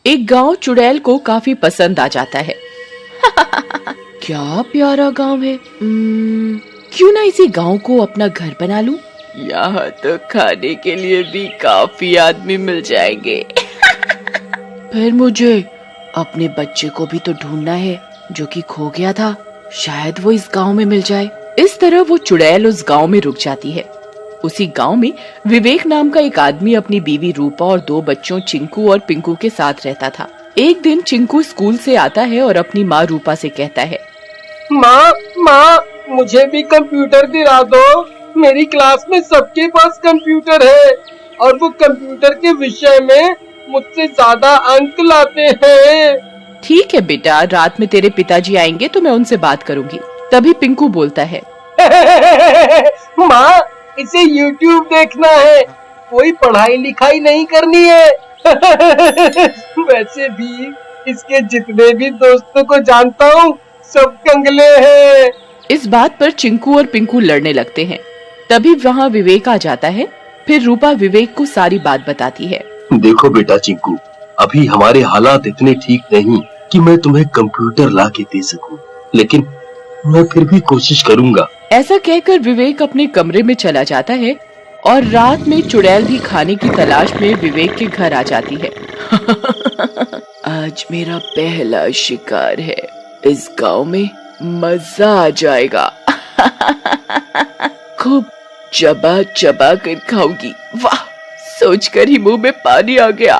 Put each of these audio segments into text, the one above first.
एक गांव चुड़ैल को काफी पसंद आ जाता है। क्या प्यारा गांव है। क्यों ना इसी गांव को अपना घर बना लूं? यहाँ तो खाने के लिए भी काफी आदमी मिल जाएंगे। फिर मुझे अपने बच्चे को भी तो ढूंढना है जो कि खो गया था। शायद वो इस गांव में मिल जाए। इस तरह वो चुड़ैल उस गांव में रुक जाती है। उसी गांव में विवेक नाम का एक आदमी अपनी बीवी रूपा और 2 बच्चों चिंकू और पिंकू के साथ रहता था। एक दिन चिंकू स्कूल से आता है और अपनी माँ रूपा से कहता है, माँ मुझे भी कंप्यूटर दिला दो। मेरी क्लास में सबके पास कंप्यूटर है और वो कंप्यूटर के विषय में मुझसे ज्यादा अंक लाते हैं। ठीक है बेटा, रात में तेरे पिताजी आएंगे तो मैं उनसे बात करूंगी। तभी पिंकू बोलता है, माँ इसे YouTube देखना है, कोई पढ़ाई लिखाई नहीं करनी है। वैसे भी इसके जितने भी दोस्तों को जानता हूँ सब कंगले हैं। इस बात पर चिंकू और पिंकू लड़ने लगते हैं। तभी वहाँ विवेक आ जाता है। फिर रूपा विवेक को सारी बात बताती है। देखो बेटा चिंकू, अभी हमारे हालात इतने ठीक नहीं कि मैं तुम्हें कंप्यूटर ला के दे सकूं, लेकिन मैं फिर भी कोशिश करूंगा। ऐसा कहकर विवेक अपने कमरे में चला जाता है और रात में चुड़ैल भी खाने की तलाश में विवेक के घर आ जाती है। आज मेरा पहला शिकार है, इस गांव में मजा आ जाएगा। खूब चबा चबा कर खाऊंगी। वाह, सोचकर ही मुंह में पानी आ गया।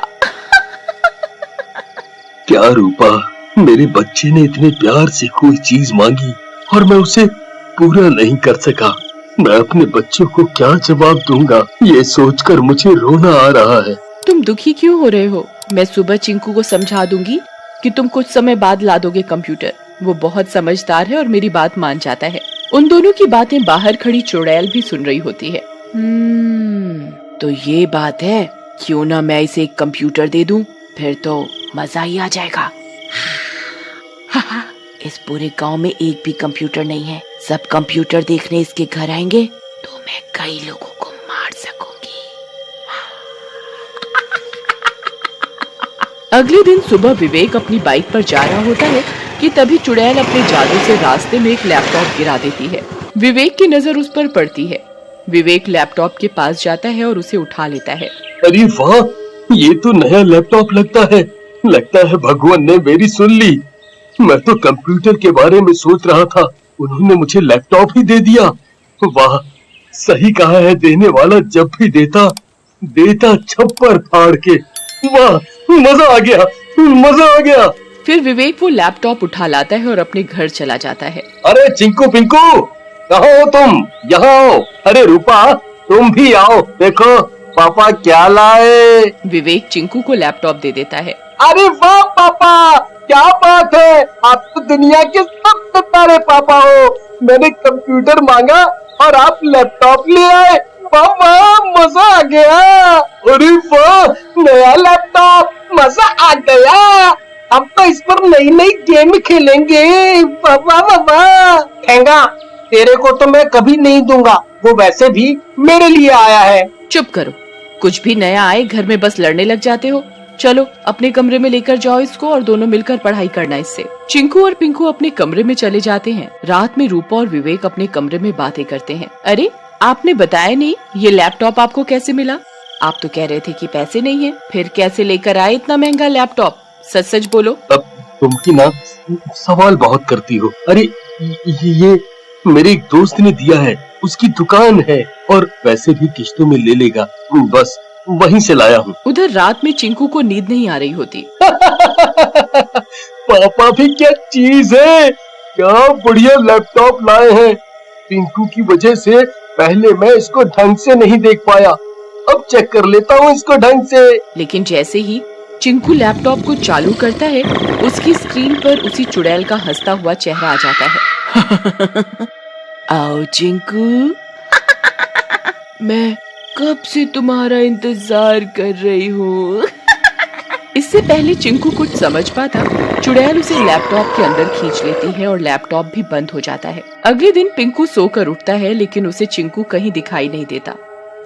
क्या रूपा, मेरे बच्चे ने इतने प्यार से कोई चीज मांगी और मैं उसे पूरा नहीं कर सका। मैं अपने बच्चों को क्या जवाब दूंगा, ये सोचकर मुझे रोना आ रहा है। तुम दुखी क्यों हो रहे हो? मैं सुबह चिंकू को समझा दूंगी कि तुम कुछ समय बाद ला दोगे कंप्यूटर। वो बहुत समझदार है और मेरी बात मान जाता है। उन दोनों की बातें बाहर खड़ी चुड़ैल भी सुन रही होती है। तो ये बात है, क्यों ना मैं इसे एक कंप्यूटर दे दूं, फिर तो मजा ही आ जाएगा। इस पूरे गांव में एक भी कंप्यूटर नहीं है। सब कंप्यूटर देखने इसके घर आएंगे तो मैं कई लोगों को मार सकूंगी। अगले दिन सुबह विवेक अपनी बाइक पर जा रहा होता है कि तभी चुड़ैल अपने जादू से रास्ते में एक लैपटॉप गिरा देती है। विवेक की नजर उस पर पड़ती है। विवेक लैपटॉप के पास जाता है और उसे उठा लेता है। अरे वाह, ये तो नया लैपटॉप लगता है भगवान ने मेरी सुन ली। मैं तो कंप्यूटर के बारे में सोच रहा था, उन्होंने मुझे लैपटॉप ही दे दिया। वाह, सही कहा है देने वाला, जब भी देता छप्पर फाड़ के। वाह, मजा आ गया। फिर विवेक वो लैपटॉप उठा लाता है और अपने घर चला जाता है। अरे चिंकू पिंकू, कहाँ हो तुम? यहाँ आओ। अरे रूपा, तुम भी आओ, देखो पापा क्या लाए। विवेक चिंकू को लैपटॉप दे देता है। अरे वाह पापा, क्या बात है, आप तो दुनिया के सबसे प्यारे पापा हो। मैंने कंप्यूटर मांगा और आप लैपटॉप ले आए। वाह, मजा आ गया। अरे वाह, नया लैपटॉप, मजा आ गया। अब तो इस पर नई गेम खेलेंगे। वाह। ठेंगा, तेरे को तो मैं कभी नहीं दूंगा, वो वैसे भी मेरे लिए आया है। चुप करो, कुछ भी नया आए घर में बस लड़ने लग जाते हो। चलो अपने कमरे में लेकर जाओ इसको और दोनों मिलकर पढ़ाई करना इससे। चिंकू और पिंकू अपने कमरे में चले जाते हैं। रात में रूपा और विवेक अपने कमरे में बातें करते हैं। अरे, आपने बताया नहीं, ये लैपटॉप आपको कैसे मिला? आप तो कह रहे थे कि पैसे नहीं है, फिर कैसे लेकर आए इतना महंगा लैपटॉप? सच बोलो। अब तुम की ना सवाल बहुत करती हो। अरे ये मेरे एक दोस्त ने दिया है, उसकी दुकान है और पैसे भी किश्तों में ले लेगा, बस वहीं से लाया हूँ। उधर रात में चिंकू को नींद नहीं आ रही होती। पापा भी क्या चीज है, क्या बढ़िया लैपटॉप लाए हैं। पिंकू की वजह से पहले मैं इसको ढंग से नहीं देख पाया, अब चेक कर लेता हूँ इसको ढंग से। लेकिन जैसे ही चिंकू लैपटॉप को चालू करता है, उसकी स्क्रीन पर उसी चुड़ैल का हंसता हुआ चेहरा आ जाता है। आओ चिंकू, मैं कब से तुम्हारा इंतजार कर रही हूँ। इससे पहले चिंकू कुछ समझ पाता, चुड़ैल उसे लैपटॉप के अंदर खींच लेती है और लैपटॉप भी बंद हो जाता है। अगले दिन पिंकू सोकर उठता है, लेकिन उसे चिंकू कहीं दिखाई नहीं देता।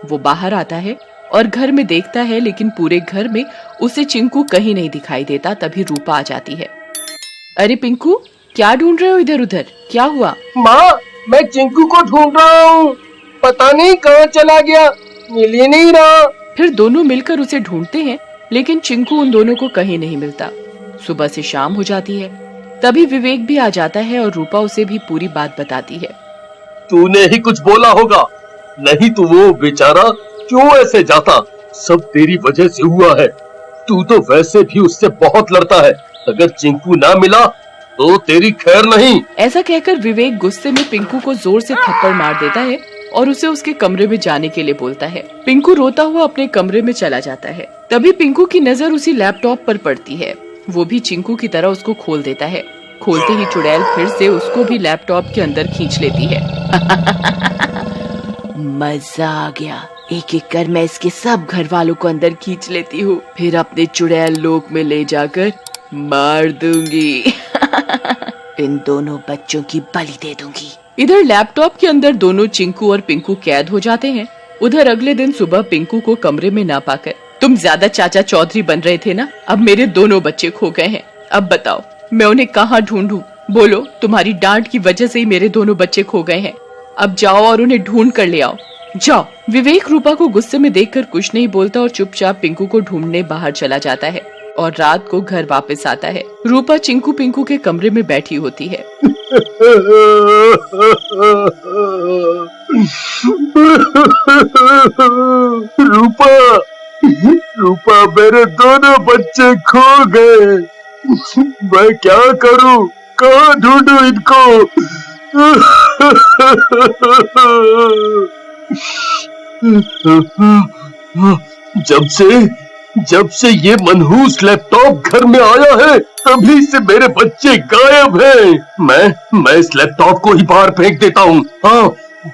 वो बाहर आता है और घर में देखता है, लेकिन पूरे घर में उसे चिंकू कहीं नहीं दिखाई देता। तभी रूपा आ जाती है। अरे पिंकू, क्या ढूंढ रहे हो इधर उधर, क्या हुआ? माँ, मैं चिंकू को ढूंढ रहा हूँ, पता नहीं कहाँ चला गया, मिल ही नहीं रहा। फिर दोनों मिलकर उसे ढूंढते हैं, लेकिन चिंकू उन दोनों को कहीं नहीं मिलता। सुबह से शाम हो जाती है। तभी विवेक भी आ जाता है और रूपा उसे भी पूरी बात बताती है। तूने ही कुछ बोला होगा, नहीं तो वो बेचारा क्यों ऐसे जाता? सब तेरी वजह से हुआ है। तू तो वैसे भी उससे बहुत लड़ता है, अगर चिंकू ना मिला तो तेरी खैर नहीं। ऐसा कहकर विवेक गुस्से में पिंकू को जोर से थप्पड़ मार देता है और उसे उसके कमरे में जाने के लिए बोलता है। पिंकू रोता हुआ अपने कमरे में चला जाता है। तभी पिंकू की नजर उसी लैपटॉप पर पड़ती है। वो भी चिंकू की तरह उसको खोल देता है। खोलते ही चुड़ैल फिर से उसको भी लैपटॉप के अंदर खींच लेती है। मजा आ गया, एक एक कर मैं इसके सब घर वालों को अंदर खींच लेती हूँ, फिर अपने चुड़ैल लोक में ले जाकर मार दूंगी। इन दोनों बच्चों की बलि दे दूंगी। इधर लैपटॉप के अंदर दोनों चिंकू और पिंकू कैद हो जाते हैं। उधर अगले दिन सुबह पिंकू को कमरे में ना पाकर, तुम ज्यादा चाचा चौधरी बन रहे थे ना, अब मेरे दोनों बच्चे खो गए हैं, अब बताओ मैं उन्हें कहाँ ढूंढूं? बोलो, तुम्हारी डांट की वजह से ही मेरे दोनों बच्चे खो गए हैं, अब जाओ और उन्हें ढूंढ कर ले आओ, जाओ। विवेक रूपा को गुस्से में देखकर कुछ नहीं बोलता और चुपचाप पिंकू को ढूंढने बाहर चला जाता है और रात को घर वापस आता है। रूपा चिंकू पिंकू के कमरे में बैठी होती है। रूपा, मेरे दोनों बच्चे खो गए, मैं क्या करूं, कहाँ ढूंढूं इनको? जब से ये मनहूस लैपटॉप घर में आया है, तभी से मेरे बच्चे गायब हैं। मैं इस लैपटॉप को ही बाहर फेंक देता हूँ, हाँ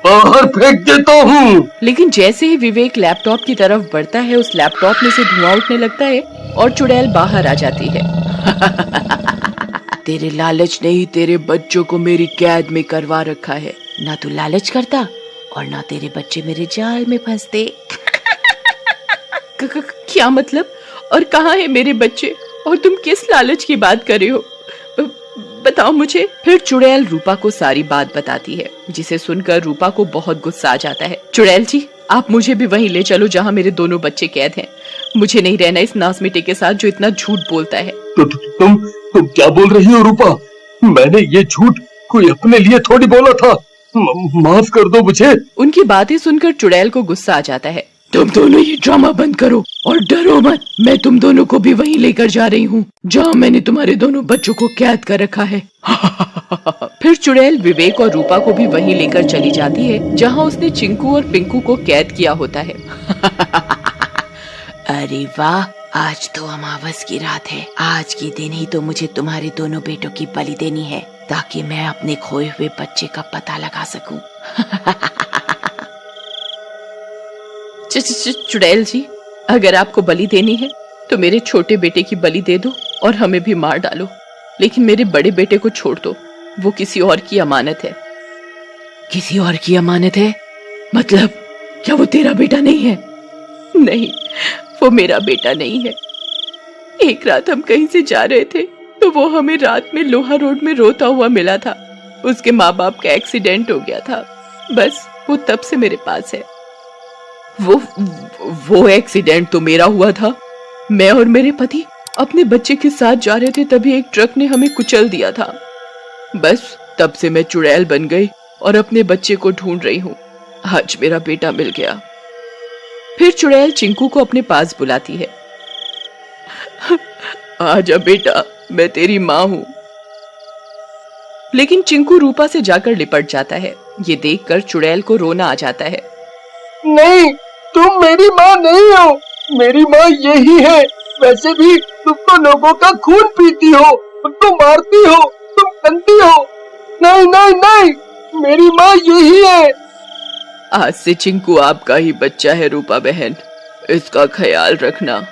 बाहर फेंक देता हूँ। लेकिन जैसे ही विवेक लैपटॉप की तरफ बढ़ता है, उस लैपटॉप में से धुआं उठने लगता है और चुड़ैल बाहर आ जाती है। तेरे लालच ने ही तेरे बच्चों को मेरी कैद में करवा रखा है, ना तू लालच करता और ना तेरे बच्चे मेरे जाल में फंसते। क्या मतलब? और कहाँ है मेरे बच्चे? और तुम किस लालच की बात कर रहे हो? बताओ मुझे। फिर चुड़ैल रूपा को सारी बात बताती है, जिसे सुनकर रूपा को बहुत गुस्सा आ जाता है। चुड़ैल जी, आप मुझे भी वहीं ले चलो जहाँ मेरे दोनों बच्चे कैद हैं। मुझे नहीं रहना इस नासमिटे के साथ जो इतना झूठ बोलता है। तुम क्या बोल रही हो रूपा? मैंने ये झूठ कोई अपने लिए थोड़ी बोला था, माफ कर दो मुझे। उनकी बातें सुनकर चुड़ैल को गुस्सा आ जाता है। तुम दोनों ये ड्रामा बंद करो और डरो मत, मैं तुम दोनों को भी वहीं लेकर जा रही हूँ जहाँ मैंने तुम्हारे दोनों बच्चों को कैद कर रखा है। फिर चुड़ैल विवेक और रूपा को भी वहीं लेकर चली जाती है जहाँ उसने चिंकू और पिंकू को कैद किया होता है। अरे वाह, आज तो अमावस की रात है। आज के दिन ही तो मुझे तुम्हारे दोनों बेटों की बलि देनी है, ताकि मैं अपने खोए हुए बच्चे का पता लगा सकूं। चुड़ैल जी, अगर आपको बलि देनी है तो मेरे छोटे बेटे की बलि दे दो और हमें भी मार डालो, लेकिन मेरे बड़े बेटे को छोड़ दो, वो किसी और की अमानत है। किसी और की अमानत है? मतलब क्या वो तेरा बेटा नहीं है? नहीं, वो मेरा बेटा नहीं है। एक रात हम कहीं से जा रहे थे तो वो हमें रात में लोहा रोड में रोता हुआ मिला था। उसके माँ बाप का एक्सीडेंट हो गया था, बस वो तब से मेरे पास है। वो एक्सीडेंट तो मेरा हुआ था। मैं और मेरे पति अपने बच्चे के साथ जा रहे थे, तभी एक ट्रक ने हमें कुचल दिया था। बस तब से मैं चुड़ैल बन गई और अपने बच्चे को ढूंढ रही हूँ। आज मेरा बेटा मिल गया। फिर चुड़ैल चिंकू को अपने पास बुलाती है। आजा बेटा, मैं तेरी माँ हूँ। लेकिन चिंकू रूपा से जाकर लिपट जाता है। ये देखकर चुड़ैल को रोना आ जाता है। नहीं, तुम मेरी माँ नहीं हो, मेरी माँ यही है। वैसे भी तुम तो लोगों का खून पीती हो, तुम तो मारती हो, तुम कंती हो। नहीं नहीं नहीं, मेरी माँ यही है। आज से चिंकू आपका ही बच्चा है रूपा बहन, इसका ख्याल रखना।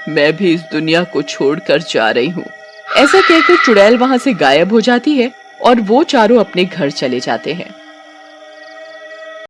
मैं भी इस दुनिया को छोड़कर जा रही हूँ। ऐसा कहकर चुड़ैल वहाँ से गायब हो जाती है और वो चारों अपने घर चले जाते हैं।